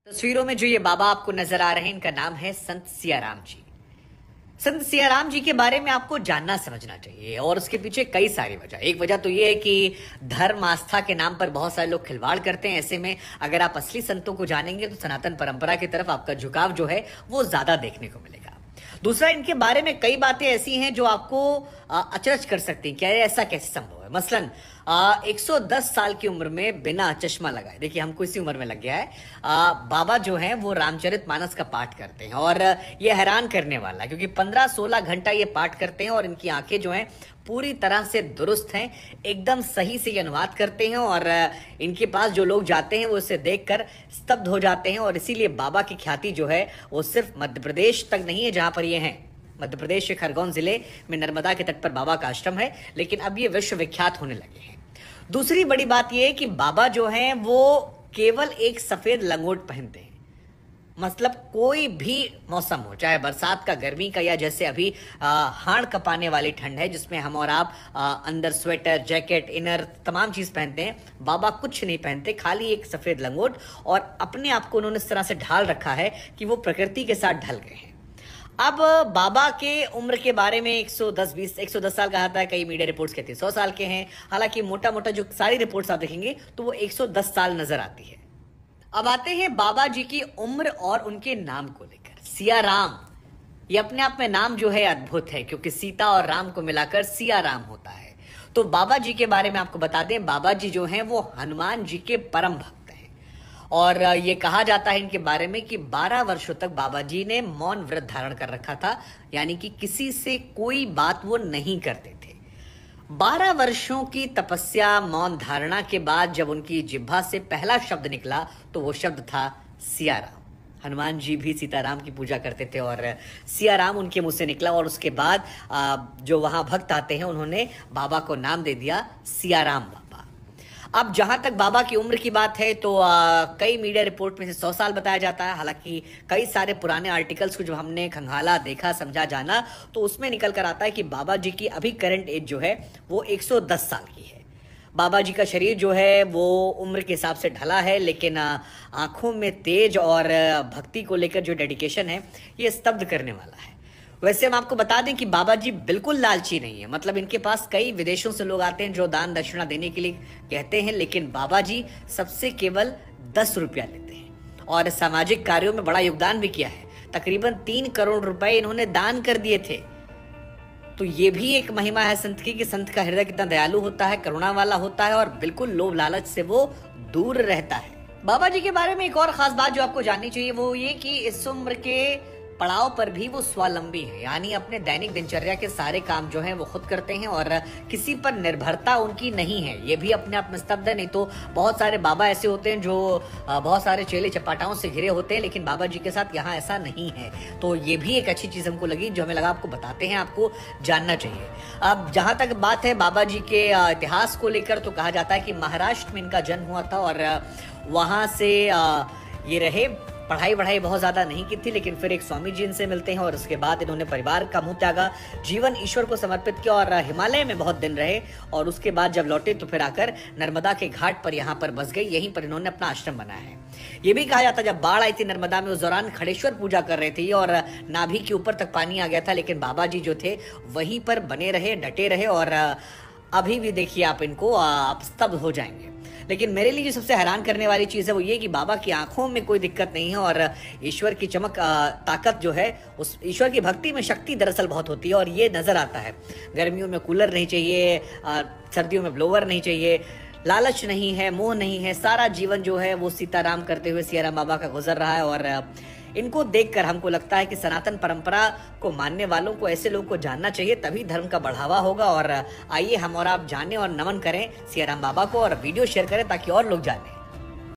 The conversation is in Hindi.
तस्वीरों में जो ये बाबा आपको नजर आ रहे हैं, इनका नाम है संत सियाराम जी। संत सियाराम जी के बारे में आपको जानना समझना चाहिए और उसके पीछे कई सारी वजह। एक वजह तो ये है कि धर्म आस्था के नाम पर बहुत सारे लोग खिलवाड़ करते हैं। ऐसे में अगर आप असली संतों को जानेंगे तो सनातन परंपरा की तरफ आपका झुकाव जो है वो ज्यादा देखने को मिलेगा। दूसरा, इनके बारे में कई बातें ऐसी हैं जो आपको अचरज कर सकती हैं। क्या ऐसा कैसे संभव है? मसलन 110 साल की उम्र में बिना चश्मा लगाए, देखिए हमको इसी उम्र में लग गया है, बाबा जो हैं वो रामचरितमानस का पाठ करते हैं। और ये हैरान करने वाला है क्योंकि 15-16 घंटा ये पाठ करते हैं और इनकी आंखें जो हैं पूरी तरह से दुरुस्त हैं, एकदम सही से ये अनुवाद करते हैं। और इनके पास जो लोग जाते हैं वो इसे देखकर स्तब्ध हो जाते हैं। और इसीलिए बाबा की ख्याति जो है वो सिर्फ मध्य प्रदेश तक नहीं है जहां पर ये हैं। मध्य प्रदेश के खरगोन जिले में नर्मदा के तट पर बाबा का आश्रम है, लेकिन अब ये विश्व विख्यात होने लगे हैं। दूसरी बड़ी बात यह है कि बाबा जो हैं वो केवल एक सफेद लंगोट पहनते हैं। मतलब कोई भी मौसम हो, चाहे बरसात का, गर्मी का, या जैसे अभी हाड़ कपाने वाली ठंड है जिसमें हम और आप अंदर स्वेटर, जैकेट, इनर तमाम चीज पहनते हैं, बाबा कुछ नहीं पहनते, खाली एक सफेद लंगोट। और अपने आप को उन्होंने इस तरह से ढाल रखा है कि वो प्रकृति के साथ ढल गए हैं। अब बाबा के उम्र के बारे में 110 साल कहा था, कई मीडिया रिपोर्ट्स कहती है 100 साल के हैं। हालांकि मोटा मोटा जो सारी रिपोर्ट्स आप देखेंगे तो वो 110 साल नजर आती है। अब आते हैं बाबा जी की उम्र और उनके नाम को लेकर। सियाराम, ये अपने आप में नाम जो है अद्भुत है क्योंकि सीता और राम को मिलाकर सियाराम होता है। तो बाबा जी के बारे में आपको बता दें, बाबा जी जो हैं वो हनुमान जी के परम भक्त हैं। और ये कहा जाता है इनके बारे में कि 12 वर्षों तक बाबा जी ने मौन व्रत धारण कर रखा था, यानी कि किसी से कोई बात वो नहीं करते थे। 12 वर्षों की तपस्या, मौन धारणा के बाद जब उनकी जिह्वा से पहला शब्द निकला तो वो शब्द था सियाराम। हनुमान जी भी सीताराम की पूजा करते थे और सियाराम उनके मुंह से निकला। और उसके बाद जो वहां भक्त आते हैं उन्होंने बाबा को नाम दे दिया सियाराम बाबा। अब जहां तक बाबा की उम्र की बात है तो कई मीडिया रिपोर्ट में से 100 साल बताया जाता है। हालांकि कई सारे पुराने आर्टिकल्स को जब हमने खंगाला, देखा, समझा, जाना तो उसमें निकल कर आता है कि बाबा जी की अभी करंट एज जो है वो 110 साल की है। बाबा जी का शरीर जो है वो उम्र के हिसाब से ढला है, लेकिन आंखों में तेज और भक्ति को लेकर जो डेडिकेशन है ये स्तब्ध करने वाला है। वैसे हम आपको बता दें कि बाबा जी बिल्कुल लालची नहीं है। मतलब इनके पास कई विदेशों से लोग आते हैं जो दान दक्षिणा देने के लिए कहते हैं, लेकिन बाबा जी सबसे केवल 10 रुपया लेते हैं और सामाजिक कार्यों में बड़ा योगदान भी किया है। तकरीबन 3 करोड़ रुपए इन्होंने दान कर दिए थे। तो ये भी एक महिमा है संत की कि संत का हृदय कितना दयालु होता है, करुणा वाला होता है और बिल्कुल लोभ लालच से वो दूर रहता है। बाबा जी के बारे में एक और खास बात जो आपको जाननी चाहिए वो ये कि इस उम्र के पड़ाव पर भी वो स्वावलंबी है, यानी अपने दैनिक दिनचर्या के सारे काम जो हैं वो खुद करते हैं और किसी पर निर्भरता उनकी नहीं है। ये भी अपने आप में स्तब्ध है। नहीं तो बहुत सारे बाबा ऐसे होते हैं जो बहुत सारे चेले चपाटाओं से घिरे होते हैं, लेकिन बाबा जी के साथ यहाँ ऐसा नहीं है। तो ये भी एक अच्छी चीज हमको लगी जो हमें लगा आपको बताते हैं, आपको जानना चाहिए। अब जहां तक बात है बाबा जी के इतिहास को लेकर तो कहा जाता है कि महाराष्ट्र में इनका जन्म हुआ था और वहां से ये रहे। पढ़ाई बहुत ज्यादा नहीं की थी, लेकिन फिर एक स्वामी जी इनसे मिलते हैं और उसके बाद इन्होंने परिवार का मुंह त्यागा, जीवन ईश्वर को समर्पित किया और हिमालय में बहुत दिन रहे। और उसके बाद जब लौटे तो फिर आकर नर्मदा के घाट पर यहाँ पर बस गए। यहीं पर इन्होंने अपना आश्रम बनाया है। ये भी कहा जाता है जब बाढ़ आई थी नर्मदा में, उस दौरान खड़ेश्वर पूजा कर रहे थे और नाभि के ऊपर तक पानी आ गया था, लेकिन बाबा जी जो थे वहीं पर बने रहे, डटे रहे। और अभी भी देखिए आप इनको, आप स्तब्ध हो जाएंगे। लेकिन मेरे लिए जो सबसे हैरान करने वाली चीज़ है वो ये कि बाबा की आंखों में कोई दिक्कत नहीं है और ईश्वर की चमक, ताकत जो है, उस ईश्वर की भक्ति में शक्ति दरअसल बहुत होती है और ये नज़र आता है। गर्मियों में कूलर नहीं चाहिए, सर्दियों में ब्लोवर नहीं चाहिए, लालच नहीं है, मोह नहीं है। सारा जीवन जो है वो सीताराम करते हुए सियाराम बाबा का गुजर रहा है। और इनको देखकर हमको लगता है कि सनातन परंपरा को मानने वालों को, ऐसे लोगों को जानना चाहिए, तभी धर्म का बढ़ावा होगा। और आइए हम और आप जानें और नमन करें सियाराम बाबा को और वीडियो शेयर करें ताकि और लोग जानें।